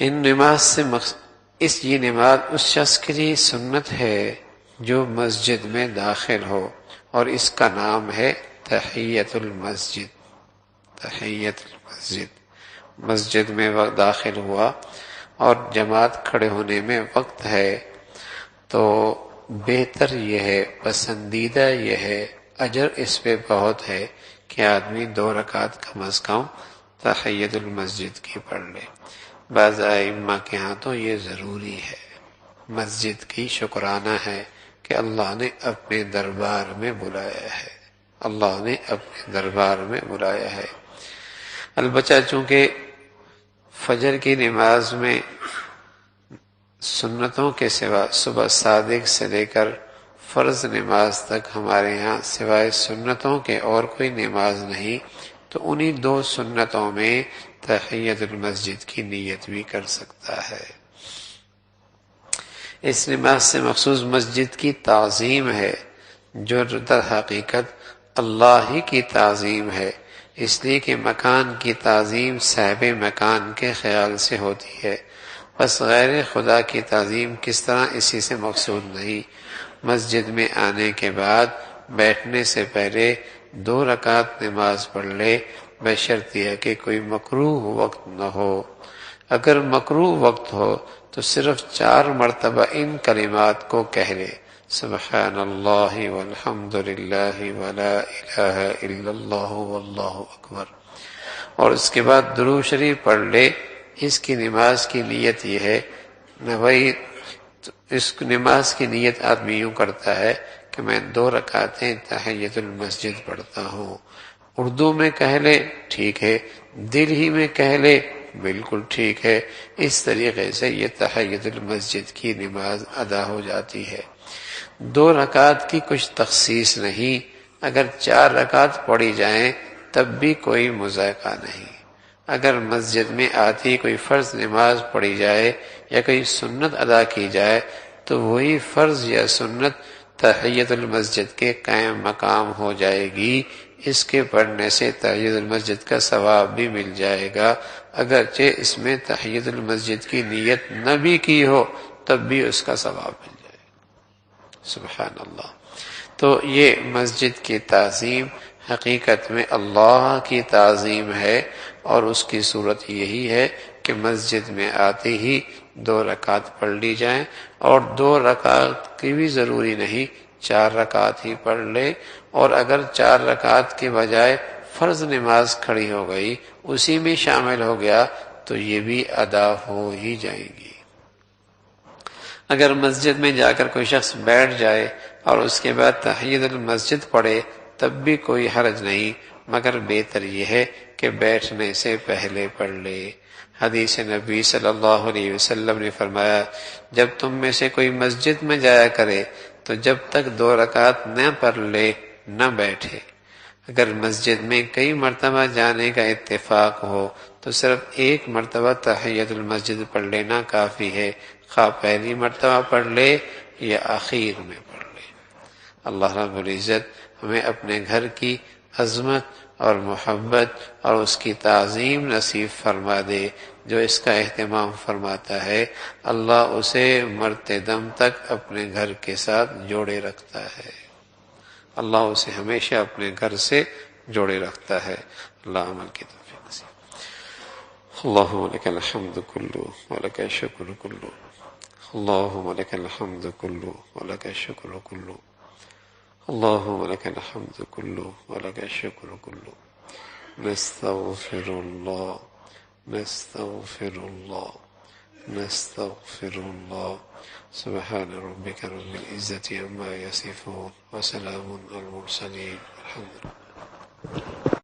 ان نماز سے یہ نماز اس شخص کے لیے سنت ہے جو مسجد میں داخل ہو، اور اس کا نام ہے تحیت المسجد۔ تحیت المسجد، مسجد میں وقت داخل ہوا اور جماعت کھڑے ہونے میں وقت ہے تو بہتر یہ ہے، پسندیدہ یہ ہے، اجر اس پہ بہت ہے کہ آدمی 2 رکعت کم از کم تحیت المسجد کی پڑھ لے۔ بعض ائمہ کے ہاں تو یہ ضروری ہے، مسجد کی شکرانہ ہے کہ اللہ نے اپنے دربار میں بلایا ہے، اللہ نے اپنے دربار میں بلایا ہے۔ البتہ چونکہ فجر کی نماز میں سنتوں کے سوا صبح صادق سے لے کر فرض نماز تک ہمارے ہاں سوائے سنتوں کے اور کوئی نماز نہیں، تو انہی 2 سنتوں میں تحیت المسجد کی نیت بھی کر سکتا ہے۔ اس نماز سے مخصوص مسجد کی تعظیم ہے جو در حقیقت اللہ ہی کی تعظیم ہے، اس لیے کہ مکان کی تعظیم صاحب مکان کے خیال سے ہوتی ہے، بس غیر خدا کی تعظیم کس طرح اسی سے مقصود نہیں۔ مسجد میں آنے کے بعد بیٹھنے سے پہلے 2 رکعت نماز پڑھ لے، بشرط یہ کہ کوئی مکروہ وقت نہ ہو۔ اگر مکروہ وقت ہو تو صرف 4 مرتبہ ان کلمات کو کہہ لے، سبحان اللہ والحمد للہ ولا الہ الا اللہ واللہ اکبر، اور اس کے بعد درود شریف پڑھ لے۔ اس کی نماز کی نیت یہ ہے نہ بھائی، اس نماز کی نیت آدمی یوں کرتا ہے کہ میں 2 رکعتیں تحیت المسجد پڑھتا ہوں، اردو میں کہہ لے ٹھیک ہے، دل ہی میں کہہ لے بالکل ٹھیک ہے، اس طریقے سے یہ تحیت المسجد کی نماز ادا ہو جاتی ہے۔ 2 رکعت کی کچھ تخصیص نہیں، اگر 4 رکعت پڑھی جائیں تب بھی کوئی مذائقہ نہیں۔ اگر مسجد میں آتی کوئی فرض نماز پڑھی جائے یا کوئی سنت ادا کی جائے تو وہی فرض یا سنت تحیت المسجد کے قائم مقام ہو جائے گی، اس کے پڑھنے سے تحیت المسجد کا ثواب بھی مل جائے گا، اگرچہ اس میں تحیت المسجد کی نیت نہ بھی کی ہو تب بھی اس کا ثواب مل جائے گا۔ سبحان اللہ۔ تو یہ مسجد کی تعظیم حقیقت میں اللہ کی تعظیم ہے، اور اس کی صورت یہی ہے کہ مسجد میں آتے ہی 2 رکعت پڑھ لی جائیں، اور 2 رکعت کی بھی ضروری نہیں، 4 رکعت ہی پڑھ لے، اور اگر 4 رکعت کے بجائے فرض نماز کھڑی ہو گئی اسی میں شامل ہو گیا تو یہ بھی ادا ہو ہی جائے گی۔ اگر مسجد میں جا کر کوئی شخص بیٹھ جائے اور اس کے بعد تحیت المسجد پڑھے تب بھی کوئی حرج نہیں، مگر بہتر یہ ہے کہ بیٹھنے سے پہلے پڑھ لے۔ حدیث نبی صلی اللہ علیہ وسلم نے فرمایا، جب تم میں سے کوئی مسجد میں جایا کرے تو جب تک 2 رکعت نہ پڑھ لے نہ بیٹھے۔ اگر مسجد میں کئی مرتبہ جانے کا اتفاق ہو تو صرف 1 مرتبہ تحیت المسجد پڑھ لینا کافی ہے، خواہ پہلی مرتبہ پڑھ لے یا آخر میں پڑھ لے۔ اللہ رب العزت ہمیں اپنے گھر کی عظمت اور محبت اور اس کی تعظیم نصیب فرما دے۔ جو اس کا اہتمام فرماتا ہے اللہ اسے مرتے دم تک اپنے گھر کے ساتھ جوڑے رکھتا ہے، اللہ اسے ہمیشہ اپنے گھر سے جوڑے رکھتا ہے۔ اللہ عمل کی توفیق نصیب۔ اللہم لک الحمد کلو ولک الشکر کلو، اللہم لک الحمد کلو ولک الشکر کلو، اللہم لک الحمد کلو ولک الشکر کلو۔ نستغفر اللہ، نستغفر اللہ، نستغفر اللہ۔ سبحان ربک رب العزة عما یصفون وسلام علی المرسلین، الحمد للہ۔